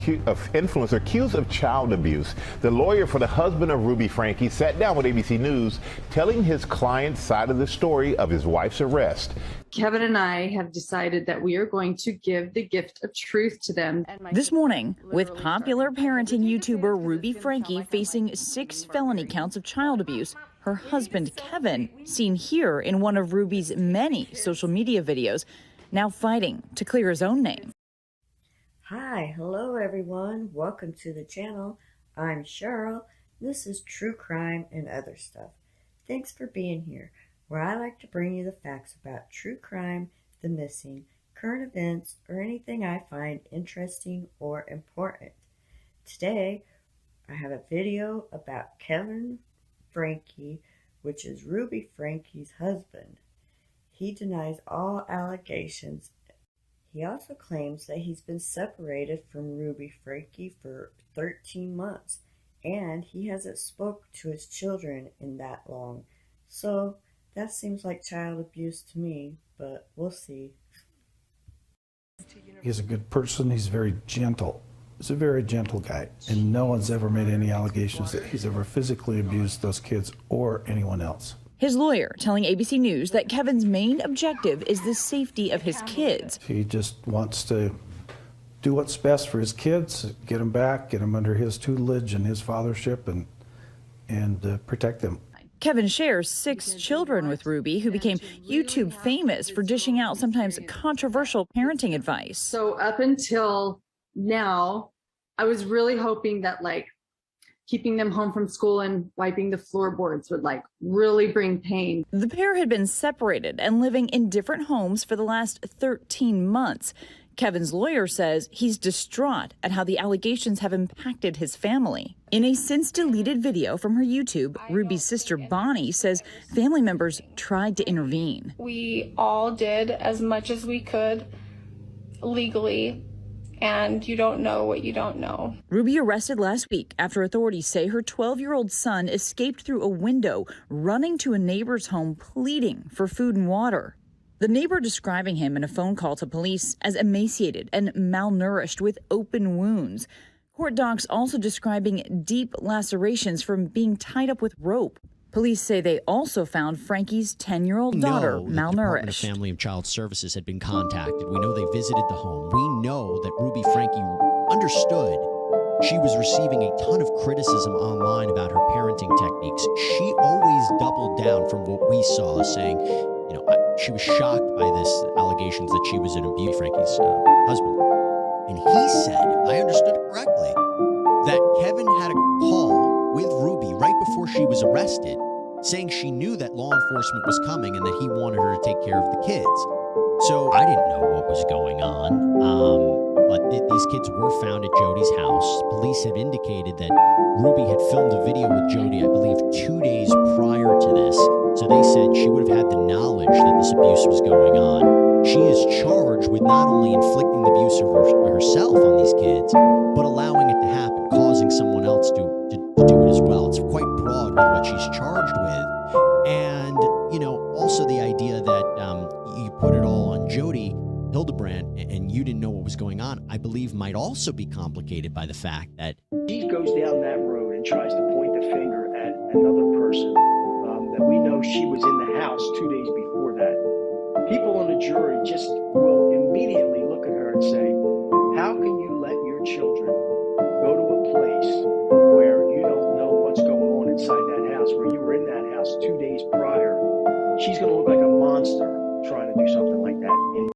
Influencer accused of child abuse. The lawyer for the husband of Ruby Franke sat down with ABC News, telling his client's side of the story of his wife's arrest. Kevin and I have decided that we are going to give the gift of truth to them. This morning, with popular parenting YouTuber Ruby Franke facing 6 felony counts of child abuse, her husband Kevin, seen here in one of Ruby's many social media videos, now fighting to clear his own name. Hi, hello everyone. Welcome to the channel. I'm Cheryl. This is True Crime and Other Stuff. Thanks for being here, where I like to bring you the facts about true crime, the missing, current events, or anything I find interesting or important. Today, I have a video about Kevin Franke, which is Ruby Franke's husband. He denies all allegations. He also claims that he's been separated from Ruby Franke for 13 months, and he hasn't spoke to his children in that long. So that seems like child abuse to me, but we'll see. He's a good person. He's very gentle. He's a very gentle guy, and no one's ever made any allegations that he's ever physically abused those kids or anyone else. His lawyer telling ABC News that Kevin's main objective is the safety of his kids. He just wants to do what's best for his kids, get them back, get them under his tutelage and his fathership, and protect them. Kevin shares 6 children with Ruby, who became YouTube famous for dishing out sometimes controversial parenting advice. So up until now, I was really hoping that keeping them home from school and wiping the floorboards would really bring pain. The pair had been separated and living in different homes for the last 13 months. Kevin's lawyer says he's distraught at how the allegations have impacted his family. In a since-deleted video from her YouTube, Ruby's sister Bonnie says family members tried to intervene. We all did as much as we could legally, and you don't know what you don't know. Ruby arrested last week after authorities say her 12-year-old son escaped through a window, running to a neighbor's home pleading for food and water. The neighbor describing him in a phone call to police as emaciated and malnourished with open wounds. Court docs also describing deep lacerations from being tied up with rope. Police say they also found Franke's 10-year-old daughter malnourished. The Department of Family and Child Services had been contacted. We know they visited the home. We know that Ruby Franke understood she was receiving a ton of criticism online about her parenting techniques. She always doubled down from what we saw, saying, she was shocked by this allegations that she was an abuse Franke's husband. And he said, I understood it correctly, that Kevin had a call with Ruby right before she was arrested, saying she knew that law enforcement was coming and that he wanted her to take care of the kids. So I didn't know what was going on, but these kids were found at Jody's house. Police have indicated that Ruby had filmed a video with Jody, I believe, 2 days prior to this. So they said she would have had the knowledge that this abuse was going on. She is charged with not only inflicting the abuse of herself on these kids, but allowing it to happen, causing someone else to do it as well. It's quite broad with what she's charged with. And, also the idea that you put it all on Jody Hildebrand and you didn't know what was going on, I believe might also be complicated by the fact that she goes down that road and tries to point the finger at another person that we know she was in the house 2 days before that. People on the jury just will immediately look at her and say, how can you let your children go to a place where you don't know what's going on inside that house, where you were in that house 2 days prior? She's going to look like a monster trying to do something like that.